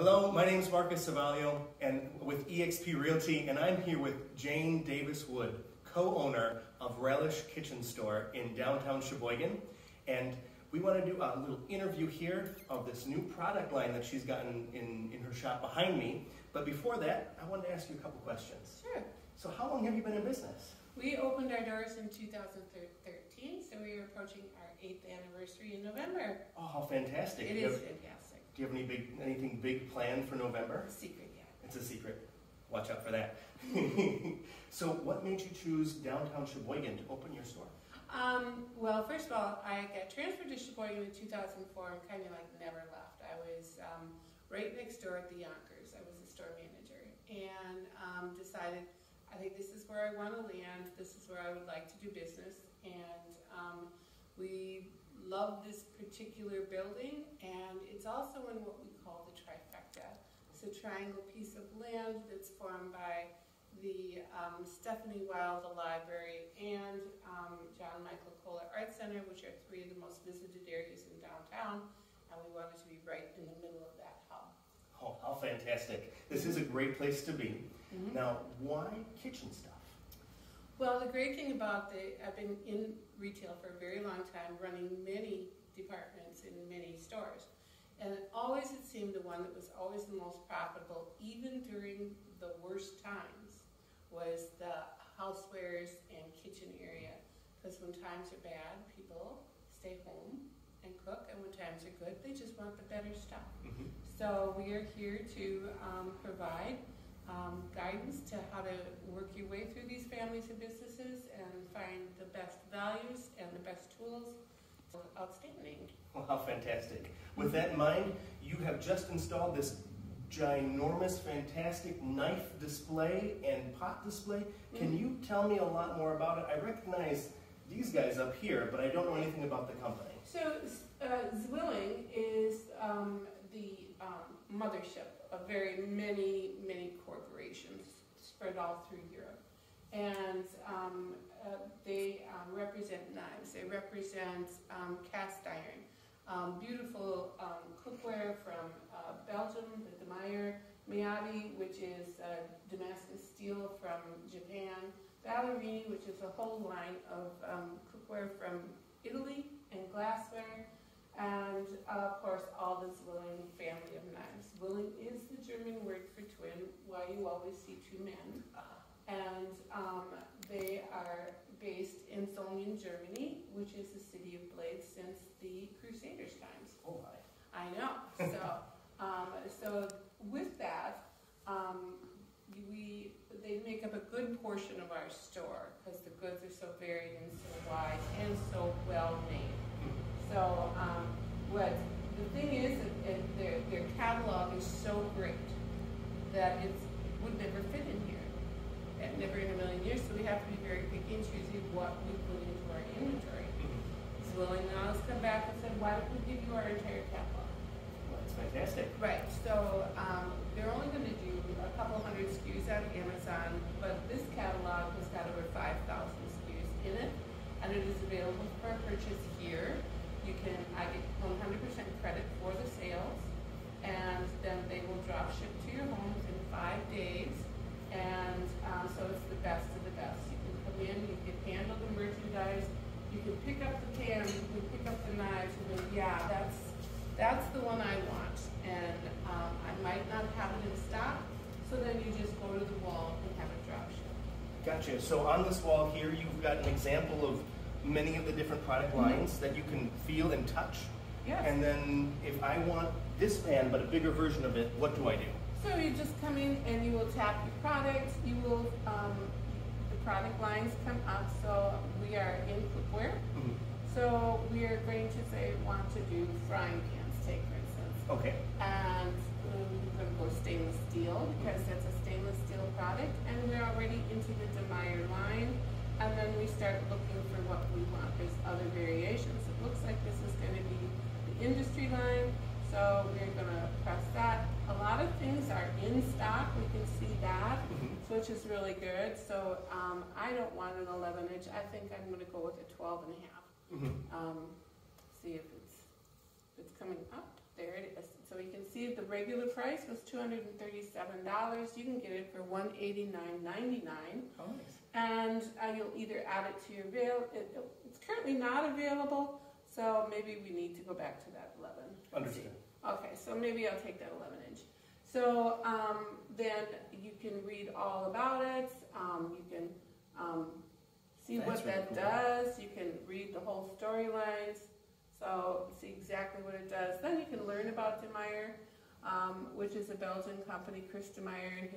Hello, my name is Marcus Savaglio and with eXp Realty, and I'm here with Jane Davis Wood, co-owner of Relish Kitchen Store in downtown Sheboygan. And we want to do a little interview here of this new product line that she's gotten in her shop behind me. But before that, I wanted to ask you a couple questions. Sure. So how long have you been in business? We opened our doors in 2013, so we are approaching our 8th anniversary in November. Oh, how fantastic. It is fantastic. Do you have anything big planned for November? Secret yet. It's a secret. Watch out for that. So what made you choose downtown Sheboygan to open your store? Well, first of all, I got transferred to Sheboygan in 2004 and kind of like never left. I was right next door at the Yonkers. I was the store manager and decided I think this is where I want to land. This is where I would like to do business. And we love this particular building, and it's also in what we call the trifecta. It's a triangle piece of land that's formed by the Stephanie Wilde Library and John Michael Kohler Art Center, which are three of the most visited areas in downtown, and we wanted to be right in the middle of that hub. Oh, how fantastic. This is a great place to be. Mm-hmm. Now, why kitchen stuff? Well, the great thing about I've been in retail for a very long time, running many departments in many stores. And always it seemed the one that was always the most profitable, even during the worst times, was the housewares and kitchen area. Because when times are bad, people stay home and cook, and when times are good, they just want the better stuff. Mm-hmm. So we are here to provide guidance to how to work your way through these families and businesses and find the best values and the best tools. Outstanding. Well, how fantastic. With that in mind, you have just installed this ginormous, fantastic knife display and pot display. Can you tell me a lot more about it? I recognize these guys up here, but I don't know anything about the company. So Zwilling is the mothership of very many corporations spread all through Europe. And they represent knives, they represent cast iron, beautiful cookware from Belgium, the Demeyer Miati, which is Damascus steel from Japan, Ballerini, which is a whole line of cookware from Italy and glassware, and of course all the Zwilling family of knives. Zwilling is the German word for twin, why you always see two men. And they are based in Zwilling, Germany, which is the city of blades since the Crusaders' times. Oh my! I know. So with that, they make up a good portion of our store because the goods are so varied and so wide and so well made. So what the thing is, their catalog is so great that it would never fit in here. Never in a million years, so we have to be very picky and choosy what we put into our inventory. Zwilling now has come back and said, why don't we give you our entire catalog? Well, that's fantastic. Right, so they're only going to do a couple hundred SKUs on Amazon, but this catalog has got over 5,000 SKUs in it, and it is available for purchase here. I get 100% credit for the sales, and then they will drop ship to your home within 5 days. And so it's the best of the best. You can come in, you can handle the merchandise, you can pick up the pans, you can pick up the knives, and go, yeah, that's the one I want. And I might not have it in stock, so then you just go to the wall and have it drop ship. Gotcha. So on this wall here, you've got an example of many of the different product lines that you can feel and touch. Yes. And then if I want this pan, but a bigger version of it, what do I do? So you just come in and you will tap your product. You will, the product lines come up. So we are in cookware. Mm-hmm. So we are going to say want to do frying pans, take for instance. Okay. And we're going to go stainless steel because that's a stainless steel product. And we're already into the Demeyer line. And then we start looking for what we want. There's other variations. It looks like this is going to be the industry line. So we're going to press that. A lot of things are in stock. We can see that, which is really good. So I don't want an 11 inch. I think I'm going to go with a 12 and a half. See if it's coming up. There it is. So you can see the regular price was $237. You can get it for $189.99. Oh, nice. And you'll either add it to your bill. It's currently not available, so maybe we need to go back to that 11. Understood. Okay, so maybe I'll take that 11 inch. So then you can read all about it. You can see what that does. You can read the whole storylines. So see exactly what it does. Then you can learn about De Meyer, which is a Belgian company. Chris De Meyer and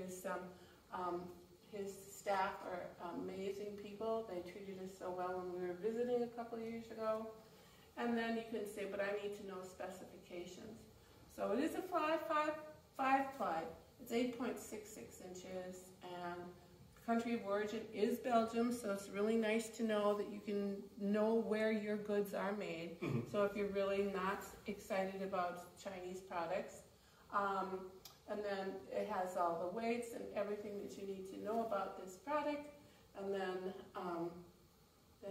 his staff are amazing people. They treated us so well when we were visiting a couple of years ago. And then you can say, but I need to know specifications. So it is a 5-ply. It's 8.66 inches, and country of origin is Belgium, so it's really nice to know that you can know where your goods are made. Mm-hmm. So if you're really not excited about Chinese products, and then it has all the weights and everything that you need to know about this product, and then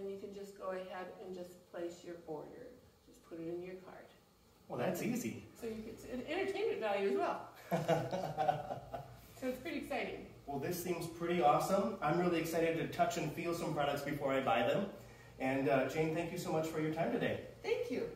you can just go ahead and just place your order. Just put it in your cart. Well, that's easy. So you get an entertainment value as well. So it's pretty exciting. Well, this seems pretty awesome. I'm really excited to touch and feel some products before I buy them. And Jane, thank you so much for your time today. Thank you.